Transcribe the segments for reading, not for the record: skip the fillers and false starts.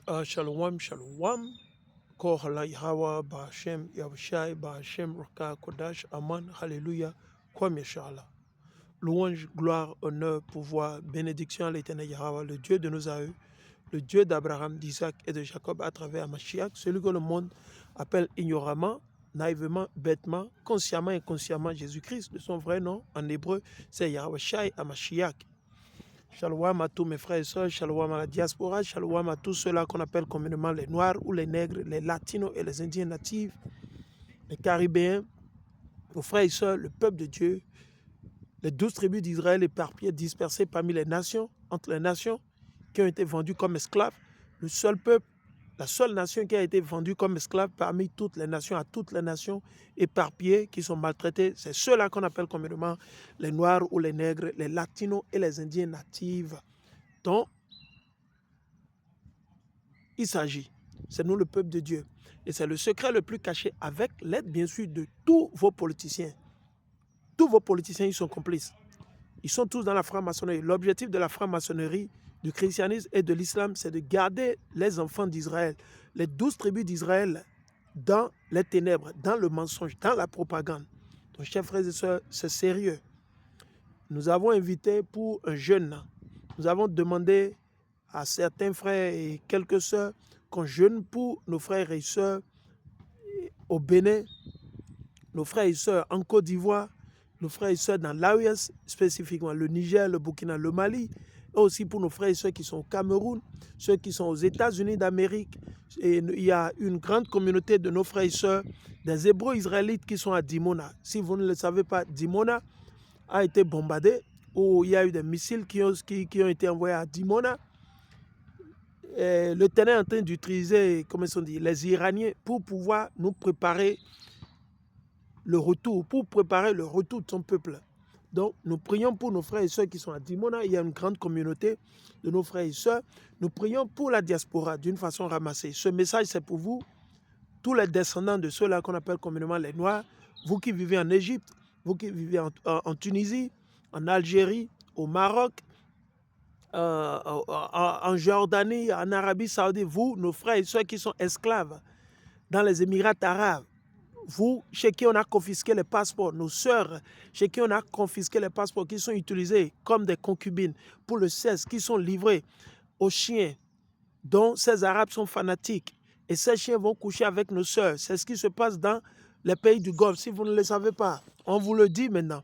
Shalom, shalom. Kohala Yahweh, Ba'ashem, Yahushai, Ba'ashem, Raka, Kodash, Aman, Hallelujah, Kwame Shala. Louange, gloire, honneur, pouvoir, bénédiction à l'éternel Yahweh, le Dieu de nos aïeux, le Dieu d'Abraham, d'Isaac et de Jacob à travers Mashiach, celui que le monde appelle ignoramment, naïvement, bêtement, consciemment et inconsciemment Jésus-Christ, de son vrai nom en hébreu, c'est Yahweh Shai Amashiach. Shalom à tous mes frères et sœurs, shalom à la diaspora, shalom à tous ceux-là qu'on appelle communément les Noirs ou les Nègres, les Latinos et les Indiens natifs, les Caribéens, nos frères et sœurs, le peuple de Dieu, les 12 tribus d'Israël éparpillées, dispersées parmi les nations, entre les nations qui ont été vendues comme esclaves, le seul peuple, la seule nation qui a été vendue comme esclave parmi toutes les nations, à toutes les nations éparpillées qui sont maltraitées, c'est ceux-là qu'on appelle communément les Noirs ou les Nègres, les Latinos et les Indiens natifs. Donc, il s'agit, c'est nous le peuple de Dieu. Et c'est le secret le plus caché avec l'aide bien sûr de tous vos politiciens. Tous vos politiciens, ils sont complices. Ils sont tous dans la franc-maçonnerie. L'objectif de la franc-maçonnerie, du christianisme et de l'islam, c'est de garder les enfants d'Israël, les 12 tribus d'Israël, dans les ténèbres, dans le mensonge, dans la propagande. Donc, chers frères et sœurs, c'est sérieux. Nous avons invité pour un jeûne. Nous avons demandé à certains frères et quelques sœurs qu'on jeûne pour nos frères et sœurs au Bénin, nos frères et sœurs en Côte d'Ivoire, nos frères et sœurs dans l'AES, spécifiquement le Niger, le Burkina, le Mali, et aussi pour nos frères et sœurs qui sont au Cameroun, ceux qui sont aux États-Unis d'Amérique. Et il y a une grande communauté de nos frères et sœurs, des Hébreux israélites qui sont à Dimona. Si vous ne le savez pas, Dimona a été bombardé, où il y a eu des missiles qui ont été envoyés à Dimona. Le Ténèbre est en train d'utiliser, comment on dit, les Iraniens pour pouvoir nous préparer le retour, de son peuple. Donc, nous prions pour nos frères et sœurs qui sont à Dimona. Il y a une grande communauté de nos frères et sœurs. Nous prions pour la diaspora d'une façon ramassée. Ce message, c'est pour vous, tous les descendants de ceux-là qu'on appelle communément les Noirs, vous qui vivez en Égypte, vous qui vivez en Tunisie, en Algérie, au Maroc, en Jordanie, en Arabie Saoudite, vous, nos frères et sœurs qui sont esclaves dans les Émirats arabes, vous, chez qui on a confisqué les passeports, nos sœurs, chez qui on a confisqué les passeports qui sont utilisés comme des concubines pour le sexe, qui sont livrés aux chiens, dont ces Arabes sont fanatiques. Et ces chiens vont coucher avec nos sœurs. C'est ce qui se passe dans les pays du Golfe. Si vous ne le savez pas, on vous le dit maintenant.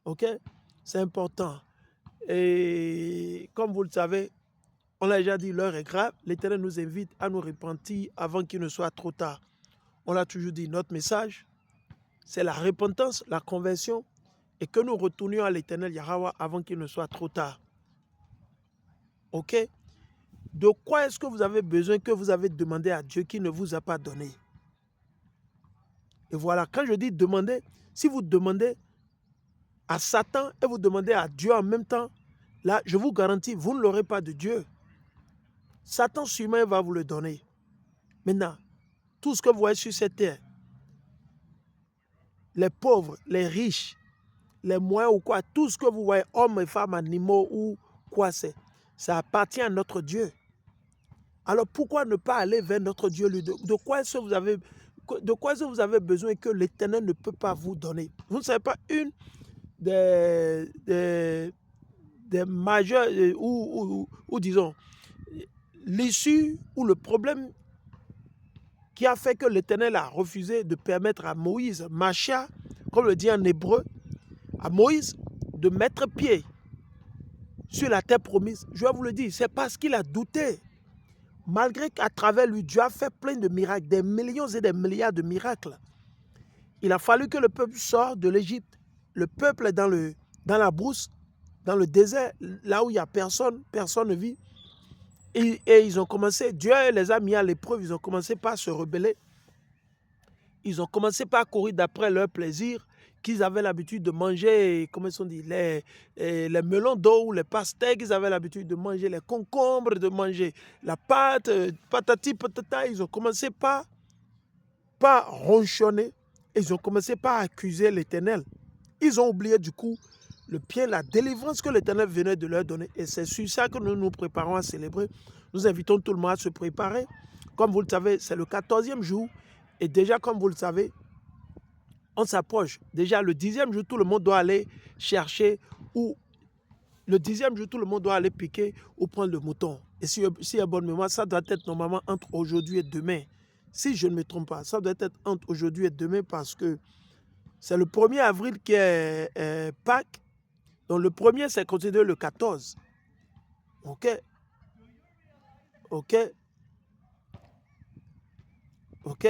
OK? C'est important. Et comme vous le savez, on l'a déjà dit, l'heure est grave. L'Éternel nous invite à nous repentir avant qu'il ne soit trop tard. On l'a toujours dit, notre message, c'est la repentance, la conversion, et que nous retournions à l'Éternel Yahweh avant qu'il ne soit trop tard. OK? De quoi est-ce que vous avez besoin, que vous avez demandé à Dieu qui ne vous a pas donné? Et voilà, quand je dis demander, si vous demandez à Satan et vous demandez à Dieu en même temps, là, je vous garantis, vous ne l'aurez pas de Dieu. Satan sûrement va vous le donner. Maintenant, tout ce que vous voyez sur cette terre, les pauvres, les riches, les moyens ou quoi, tout ce que vous voyez, hommes et femmes, animaux ou quoi c'est, ça appartient à notre Dieu. Alors pourquoi ne pas aller vers notre Dieu? De quoi est-ce que vous avez besoin que l'Éternel ne peut pas vous donner? Vous ne savez pas, une des majeurs, ou disons, l'issue ou le problème qui a fait que l'Éternel a refusé de permettre à Moïse, Macha, comme le dit en hébreu, à Moïse de mettre pied sur la terre promise. Je vais vous le dire, c'est parce qu'il a douté. Malgré qu'à travers lui, Dieu a fait plein de miracles, des millions et des milliards de miracles. Il a fallu que le peuple sorte de l'Égypte. Le peuple est dans la brousse, dans le désert, là où il n'y a personne, personne ne vit. Et ils ont commencé, Dieu les a mis à l'épreuve, ils ont commencé par se rebeller. Ils ont commencé par courir d'après leur plaisir, qu'ils avaient l'habitude de manger, comment on dit, les melons d'eau ou les pastèques, ils avaient l'habitude de manger les concombres, de manger la pâte, patati patata. Ils ont commencé par ronchonner, ils ont commencé par accuser l'Éternel. Ils ont oublié du coup le bien, la délivrance que l'Éternel venait de leur donner. Et c'est sur ça que nous nous préparons à célébrer Nous invitons tout le monde à se préparer. Comme vous le savez, c'est le 14e jour. Et déjà, comme vous le savez, on s'approche. Déjà, le 10e jour, tout le monde doit aller chercher ou le 10e jour, tout le monde doit aller piquer ou prendre le mouton. Et si y a bonne mémoire, ça doit être normalement entre aujourd'hui et demain. Si je ne me trompe pas, ça doit être entre aujourd'hui et demain parce que c'est le 1er avril qui est Pâques. Donc le 1er, c'est considéré le 14. OK? OK? OK?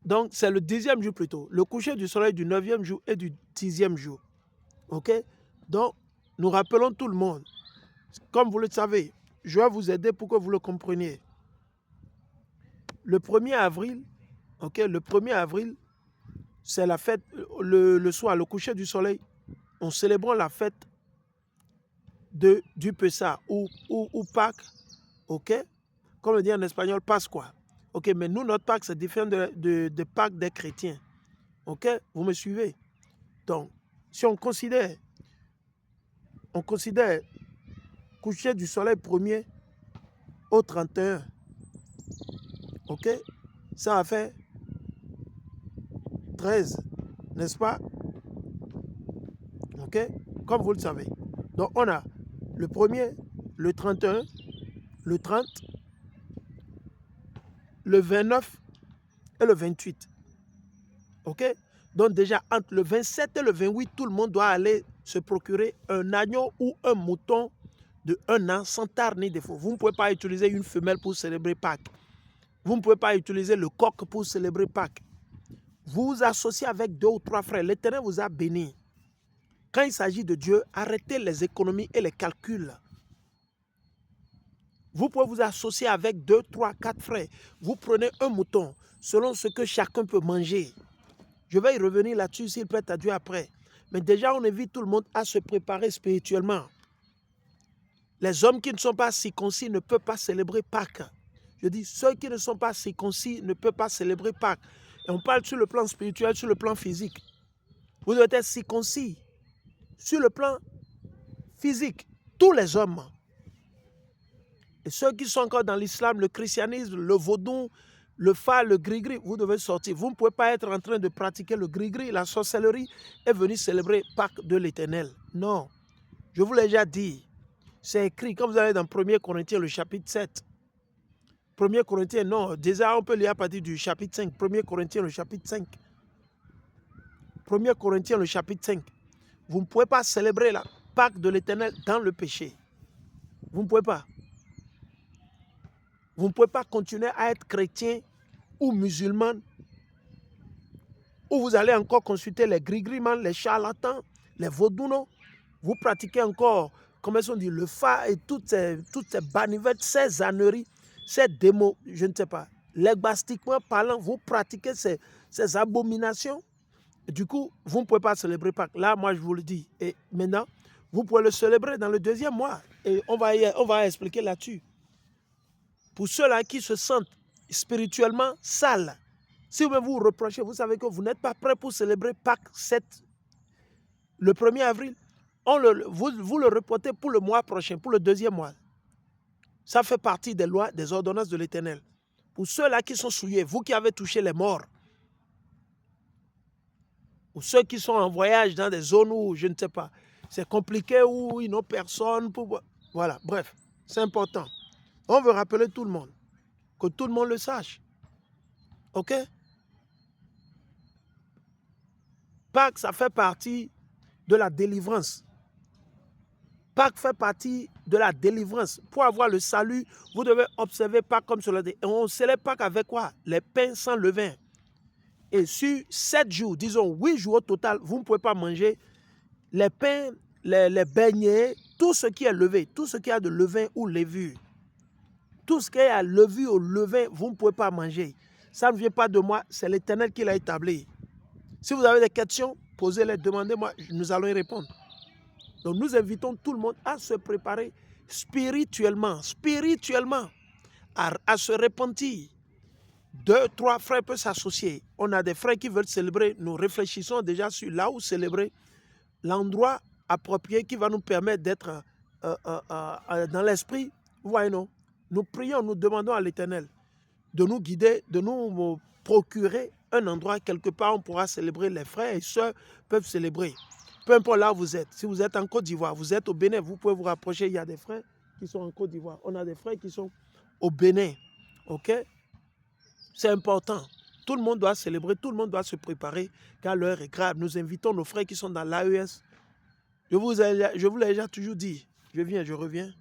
Donc c'est le 10e jour plutôt. Le coucher du soleil du 9e jour et du 10e jour. OK? Donc, nous rappelons tout le monde. Comme vous le savez, je vais vous aider pour que vous le compreniez. Le 1er avril, OK, le 1er avril, c'est la fête, le soir, le coucher du soleil. On célèbre la fête du Pessah ou Pâques, OK? Comme on dit en espagnol, Pascua. OK, mais nous, notre Pâques, c'est différent de Pâques des chrétiens. OK? Vous me suivez? Donc, si on considère coucher du soleil 1er au 31, OK? Ça a fait 13, n'est-ce pas? OK? Comme vous le savez. Donc, on a le 1er, le 31, le 30, le 29 et le 28. OK? Donc, déjà, entre le 27 et le 28, tout le monde doit aller se procurer un agneau ou un mouton de 1 an sans tare ni défaut. Vous ne pouvez pas utiliser une femelle pour célébrer Pâques. Vous ne pouvez pas utiliser le coq pour célébrer Pâques. Vous vous associez avec 2 ou 3 frères. L'Éternel vous a béni. Quand il s'agit de Dieu, arrêtez les économies et les calculs. Vous pouvez vous associer avec 2, 3, 4 frères. Vous prenez un mouton selon ce que chacun peut manger. Je vais y revenir là-dessus s'il plaît à Dieu après. Mais déjà, on invite tout le monde à se préparer spirituellement. Les hommes qui ne sont pas circoncis ne peuvent pas célébrer Pâques. Je dis, ceux qui ne sont pas circoncis ne peuvent pas célébrer Pâques. Et on parle sur le plan spirituel, sur le plan physique. Vous devez être circoncis. Sur le plan physique, tous les hommes. Et ceux qui sont encore dans l'islam, le christianisme, le vaudou, le fa, le gris-gris, vous devez sortir. Vous ne pouvez pas être en train de pratiquer le gris-gris, la sorcellerie et venir célébrer Pâques de l'Éternel. Non. Je vous l'ai déjà dit. C'est écrit, quand vous allez dans 1 Corinthiens, le chapitre 7. 1 Corinthiens, non, déjà on peut lire à partir du chapitre 5. 1 Corinthiens, le chapitre 5. 1 Corinthiens, le chapitre 5. Vous ne pouvez pas célébrer la Pâque de l'Éternel dans le péché. Vous ne pouvez pas. Vous ne pouvez pas continuer à être chrétien ou musulman, où vous allez encore consulter les gris-grimans, les charlatans, les vaudounos. Vous pratiquez encore, comment on dit, le fa et toutes ces banivettes, ces âneries, ces démos, je ne sais pas. Legbastiquement parlant, vous pratiquez ces abominations. Du coup, vous ne pouvez pas célébrer Pâques. Là, moi, je vous le dis. Et maintenant, vous pouvez le célébrer dans le 2e mois. Et on va expliquer là-dessus. Pour ceux-là qui se sentent spirituellement sales, si vous vous reprochez, vous savez que vous n'êtes pas prêt pour célébrer Pâques le 1er avril. Vous le reportez pour le mois prochain, pour le 2e mois. Ça fait partie des lois, des ordonnances de l'Éternel. Pour ceux-là qui sont souillés, vous qui avez touché les morts, ou ceux qui sont en voyage dans des zones où, je ne sais pas, c'est compliqué, où ils n'ont personne pour... Voilà, bref, c'est important. On veut rappeler tout le monde, que tout le monde le sache. OK? Pâques, ça fait partie de la délivrance. Pâques fait partie de la délivrance. Pour avoir le salut, vous devez observer Pâques comme cela dit. Et on célèbre Pâques avec quoi? Les pains sans levain. Et sur 7 jours, disons 8 jours au total, vous ne pouvez pas manger les pains, les beignets, tout ce qui est levé, tout ce qui a de levain ou levure. Tout ce qui est à levure ou levain, vous ne pouvez pas manger. Ça ne vient pas de moi, c'est l'Éternel qui l'a établi. Si vous avez des questions, posez-les, demandez-moi, nous allons y répondre. Donc nous invitons tout le monde à se préparer spirituellement, à se repentir. 2, 3 frères peuvent s'associer. On a des frères qui veulent célébrer. Nous réfléchissons déjà sur là où célébrer, l'endroit approprié qui va nous permettre d'être dans l'esprit Vous voyez, non? Nous prions, nous demandons à l'Éternel de nous guider, de nous procurer un endroit quelque part où on pourra célébrer. Les frères et sœurs peuvent célébrer. Peu importe là où vous êtes. Si vous êtes en Côte d'Ivoire, vous êtes au Bénin, vous pouvez vous rapprocher. Il y a des frères qui sont en Côte d'Ivoire. On a des frères qui sont au Bénin. OK? C'est important. Tout le monde doit célébrer, tout le monde doit se préparer, car l'heure est grave. Nous invitons nos frères qui sont dans l'AES. Je vous l'ai déjà toujours dit. Je viens, je reviens.